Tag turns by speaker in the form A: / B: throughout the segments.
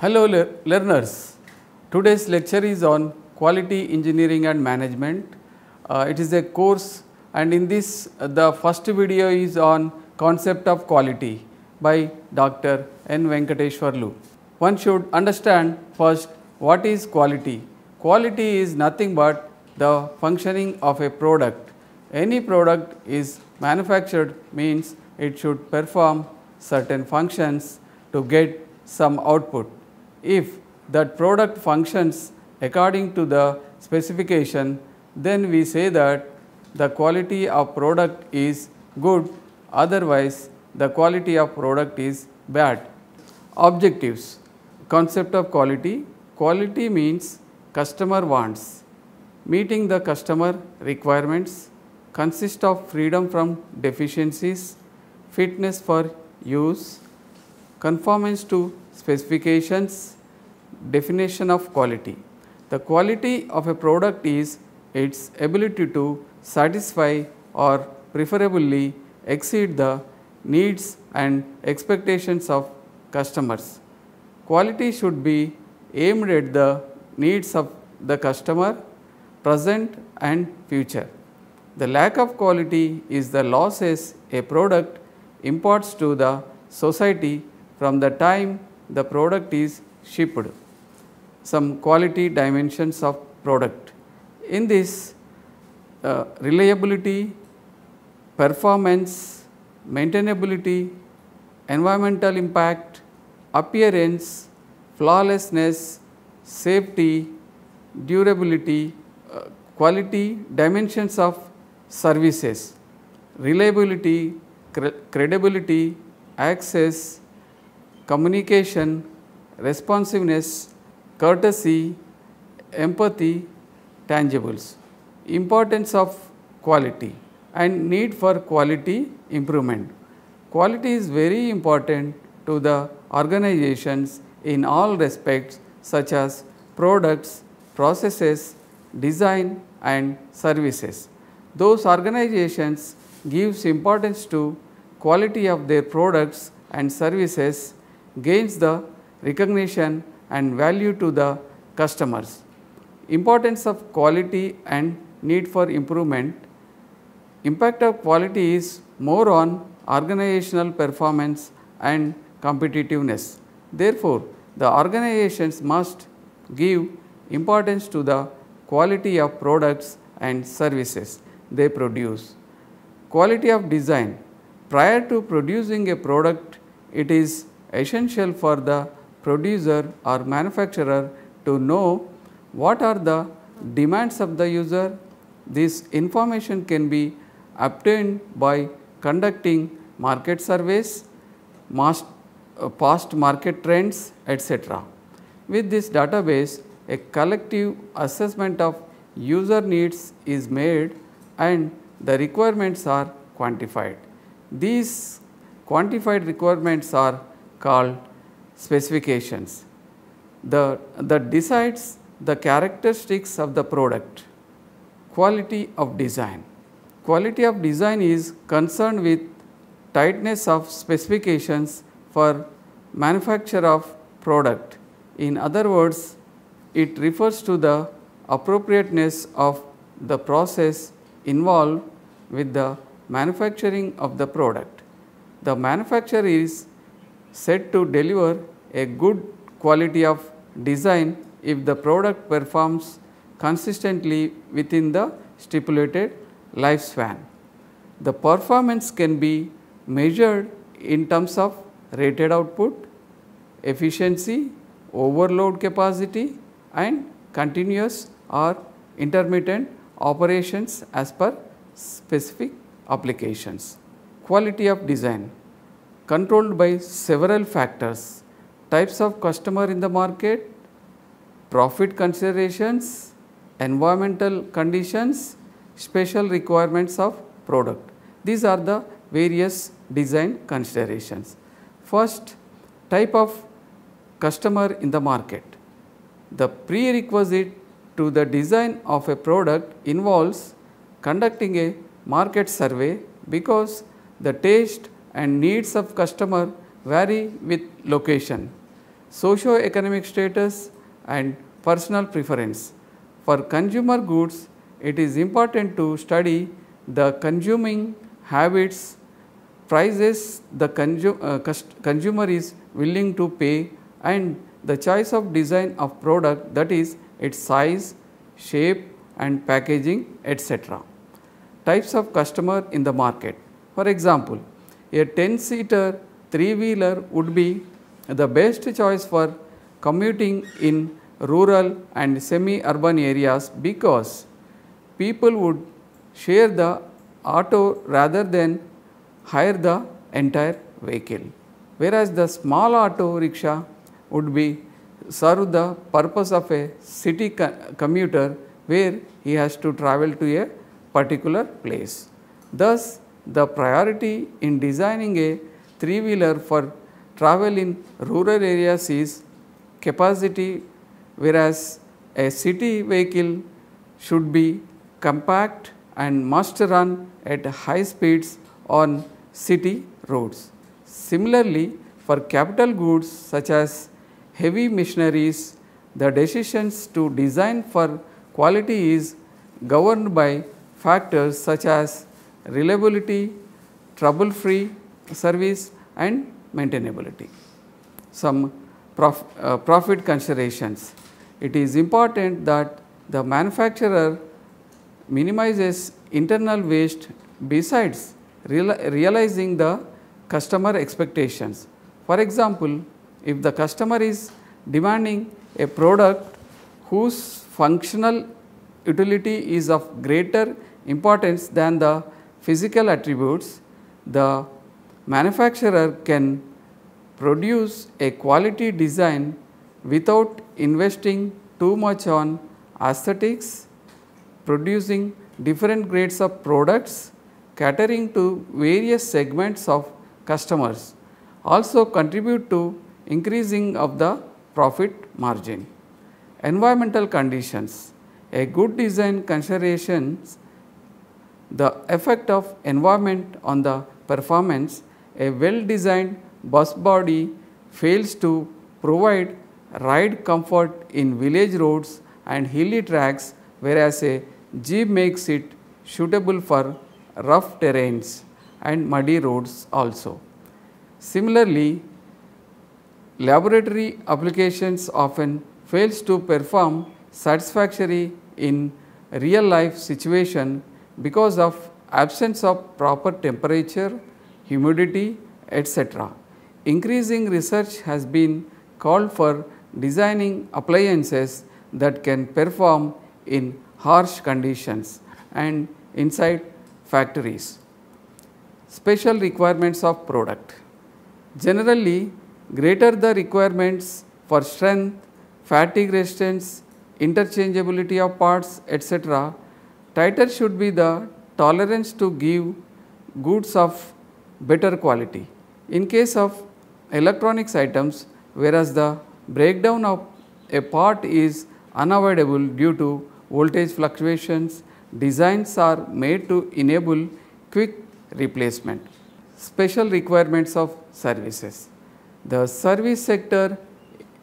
A: Hello learners, today's lecture is on quality engineering and management. It is a course, and in this the first video is on concept of quality by Dr. N. Venkateshwarlu. One should understand first what is quality. Quality is nothing but the functioning of a product. Any product is manufactured means it should perform certain functions to get some output. If that product functions according to the specification, then we say that the quality of product is good, otherwise the quality of product is bad. Objectives. Concept of quality. Quality means customer wants. Meeting the customer requirements, consists of freedom from deficiencies, fitness for use, conformance to specifications. Definition of quality. The quality of a product is its ability to satisfy or preferably exceed the needs and expectations of customers. Quality should be aimed at the needs of the customer, present and future. The lack of quality is the losses a product imparts to the society from the time the product is shipped. Some quality dimensions of product. In this, reliability, performance, maintainability, environmental impact, appearance, flawlessness, safety, durability, quality dimensions of services, reliability, credibility, access, communication, responsiveness, courtesy, empathy, tangibles. Importance of quality and need for quality improvement. Quality is very important to the organizations in all respects such as products, processes, design and services. Those organizations gives importance to quality of their products and services, gains the recognition and value to the customers. Importance of quality and need for improvement. Impact of quality is more on organizational performance and competitiveness. Therefore, the organizations must give importance to the quality of products and services they produce. Quality of design. Prior to producing a product, it is essential for the producer or manufacturer to know what are the demands of the user. This information can be obtained by conducting market surveys, past market trends, etc. With this database, a collective assessment of user needs is made and the requirements are quantified. These quantified requirements are called specifications. That decides the characteristics of the product. Quality of design. Quality of design is concerned with tightness of specifications for manufacture of product. In other words, it refers to the appropriateness of the process involved with the manufacturing of the product. The manufacturer is said to deliver a good quality of design if the product performs consistently within the stipulated lifespan. The performance can be measured in terms of rated output, efficiency, overload capacity and continuous or intermittent operations as per specific applications. Quality of design controlled by several factors: types of customer in the market, profit considerations, environmental conditions, special requirements of product. These are the various design considerations. First, type of customer in the market. The prerequisite to the design of a product involves conducting a market survey because the taste and needs of customer vary with location. socio-economic status and personal preference. For consumer goods, it is important to study the consuming habits, prices the consumer is willing to pay, and the choice of design of product, that is its size, shape and packaging, etc. Types of customer in the market. For example, a 10-seater 3-wheeler would be the best choice for commuting in rural and semi-urban areas because people would share the auto rather than hire the entire vehicle. Whereas the small auto rickshaw would be serve the purpose of a city commuter where he has to travel to a particular place. Thus, the priority in designing a 3-wheeler for travel in rural areas is capacity, whereas a city vehicle should be compact and must run at high speeds on city roads. Similarly, for capital goods such as heavy machineries, the decisions to design for quality is governed by factors such as reliability, trouble-free service and maintainability. Some profit considerations. It is important that the manufacturer minimizes internal waste besides realizing the customer expectations. For example, if the customer is demanding a product whose functional utility is of greater importance than the physical attributes, the manufacturer can produce a quality design without investing too much on aesthetics, producing different grades of products, catering to various segments of customers, also contribute to increasing of the profit margin. Environmental conditions. A good design considerations the effect of environment on the performance. A well designed bus body fails to provide ride comfort in village roads and hilly tracks, whereas a jeep makes it suitable for rough terrains and muddy roads also. Similarly, laboratory applications often fails to perform satisfactory in real life situation because of absence of proper temperature, humidity, etc. Increasing research has been called for designing appliances that can perform in harsh conditions and inside factories. Special requirements of product. Generally, greater the requirements for strength, fatigue resistance, interchangeability of parts, etc., tighter should be the tolerance to give goods of better quality. In case of electronics items, whereas the breakdown of a part is unavoidable due to voltage fluctuations, designs are made to enable quick replacement. Special requirements of services. The service sector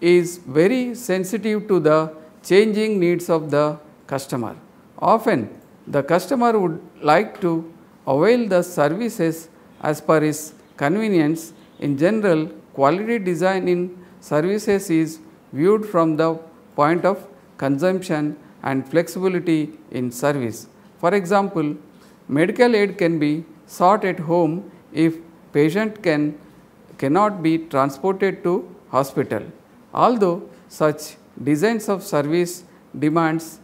A: is very sensitive to the changing needs of the customer. Often the customer would like to avail the services as per his convenience. In general, quality design in services is viewed from the point of consumption and flexibility in service. For example, medical aid can be sought at home if patient cannot be transported to hospital. Although such designs of service demands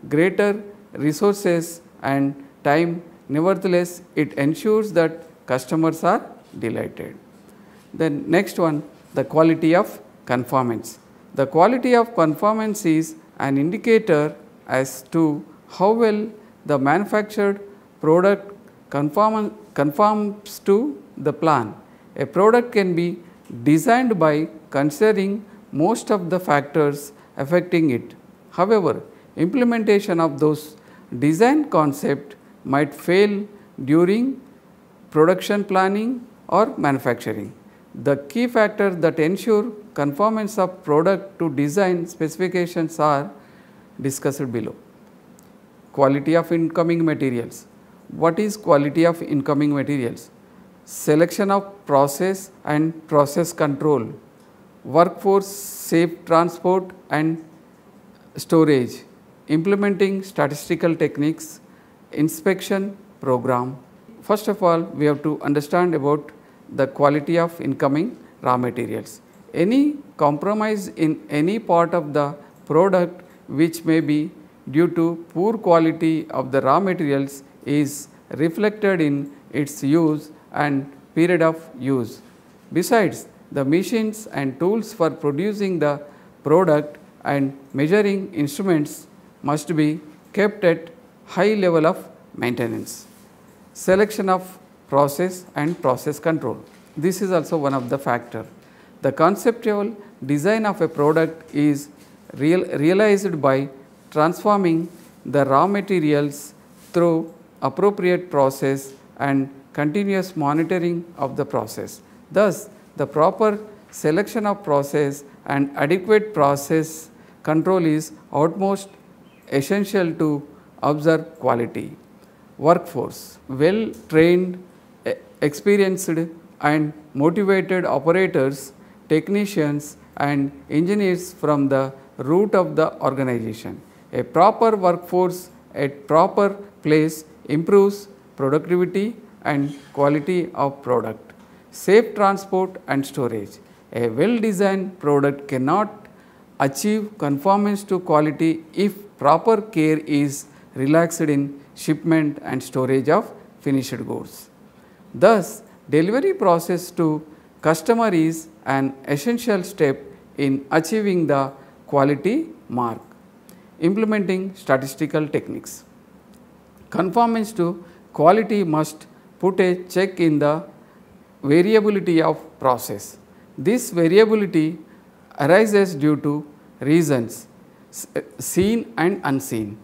A: greater resources and time, nevertheless it ensures that customers are delighted. Then next one, the quality of conformance. The quality of conformance is an indicator as to how well the manufactured product conforms to the plan. A product can be designed by considering most of the factors affecting it. However, implementation of those design concept might fail during production planning or manufacturing. The key factors that ensure conformance of product to design specifications are discussed below. Quality of incoming materials. What is quality of incoming materials? Selection of process and process control, workforce safe transport and storage, implementing statistical techniques, inspection program. First of all, we have to understand about the quality of incoming raw materials. Any compromise in any part of the product which may be due to poor quality of the raw materials is reflected in its use and period of use. Besides, the machines and tools for producing the product and measuring instruments must be kept at high level of maintenance. Selection of process and process control. This is also one of the factor. The conceptual design of a product is realized by transforming the raw materials through appropriate process and continuous monitoring of the process. Thus, the proper selection of process and adequate process control is utmost essential to observe quality. Workforce. Well trained, experienced and motivated operators, technicians and engineers from the root of the organization. A proper workforce at proper place improves productivity and quality of product. Safe transport and storage. A well designed product cannot achieve conformance to quality if proper care is relaxed in shipment and storage of finished goods. Thus, delivery process to customer is an essential step in achieving the quality mark. Implementing statistical techniques. Conformance to quality must put a check in the variability of process. This variability arises due to reasons seen and unseen.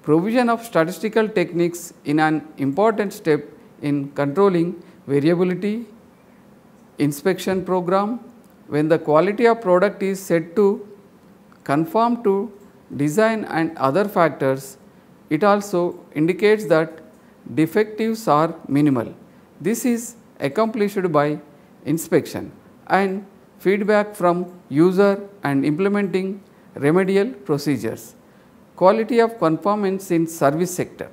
A: Provision of statistical techniques in an important step in controlling variability. Inspection program. When the quality of product is said to conform to design and other factors, it also indicates that defectives are minimal. This is accomplished by inspection and feedback from user and implementing remedial procedures. Quality of conformance in service sector.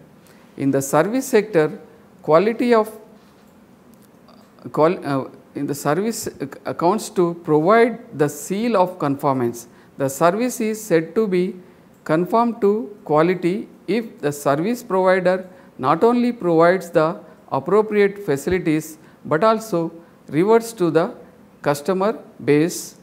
A: In the service sector, quality of in the service accounts to provide the seal of conformance. The service is said to be conform to quality if the service provider not only provides the appropriate facilities, but also reverts to the customer based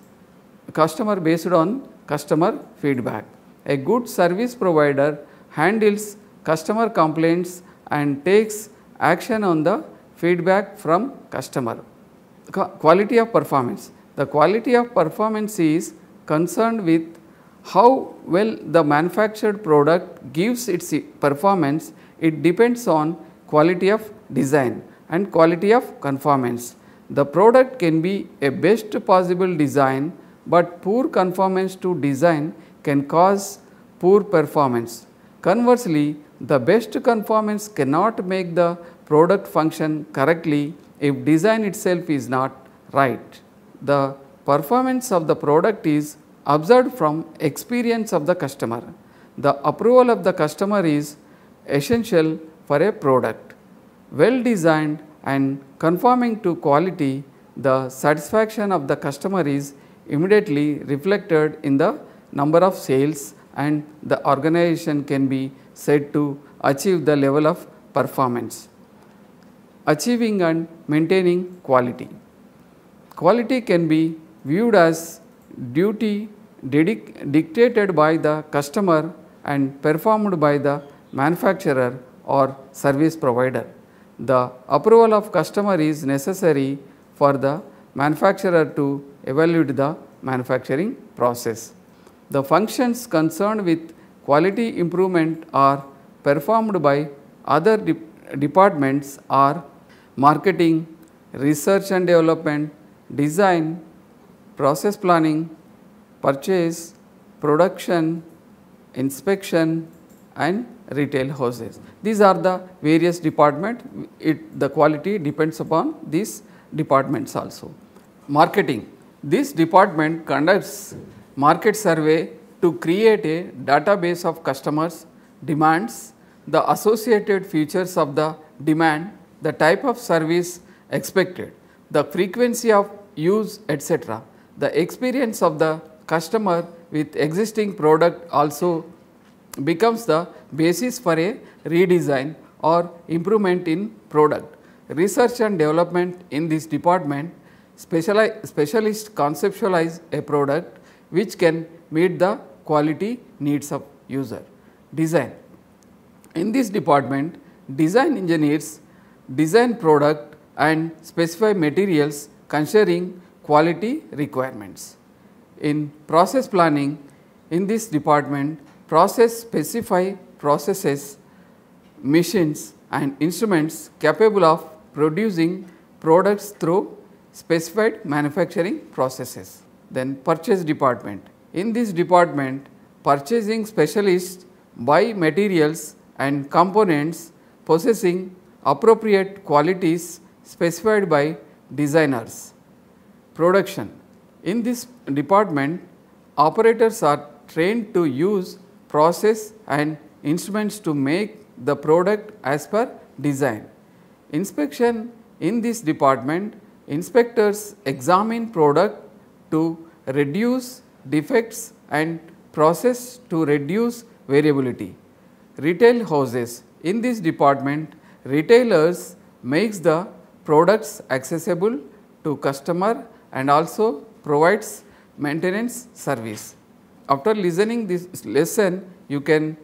A: on customer feedback. A good service provider handles customer complaints and takes action on the feedback from customer. Quality of performance. The quality of performance is concerned with how well the manufactured product gives its performance. It depends on quality of design and quality of conformance. The product can be a best possible design, but poor conformance to design can cause poor performance. Conversely, the best conformance cannot make the product function correctly if design itself is not right. The performance of the product is observed from experience of the customer. The approval of the customer is essential for a product. Well designed and conforming to quality, the satisfaction of the customer is immediately reflected in the number of sales, and the organization can be said to achieve the level of performance. Achieving and maintaining quality. Quality can be viewed as duty dictated by the customer and performed by the manufacturer or service provider. The approval of customer is necessary for the manufacturer to evaluate the manufacturing process. The functions concerned with quality improvement are performed by other departments are marketing, research and development, design, process planning, purchase, production, inspection and retail houses. These are the various departments. The quality depends upon these departments also. Marketing. This department conducts market survey to create a database of customers' demands, the associated features of the demand, the type of service expected, the frequency of use, etc. The experience of the customer with existing product also becomes the basis for a redesign or improvement in product. Research and development in this department, specialists conceptualize a product which can meet the quality needs of user. Design. In this department, design engineers design product and specify materials considering quality requirements. In process planning, in this department, process specify processes, machines and instruments capable of producing products through specified manufacturing processes. Then purchase department. In this department, purchasing specialists buy materials and components possessing appropriate qualities specified by designers. Production. In this department, operators are trained to use process and instruments to make the product as per design. Inspection. In this department, inspectors examine product to reduce defects and process to reduce variability. Retail houses. In this department, retailers makes the products accessible to customer and also provides maintenance service. After listening this lesson, you can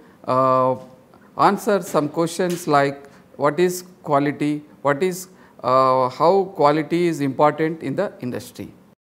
A: answer some questions like what is quality, what is how quality is important in the industry.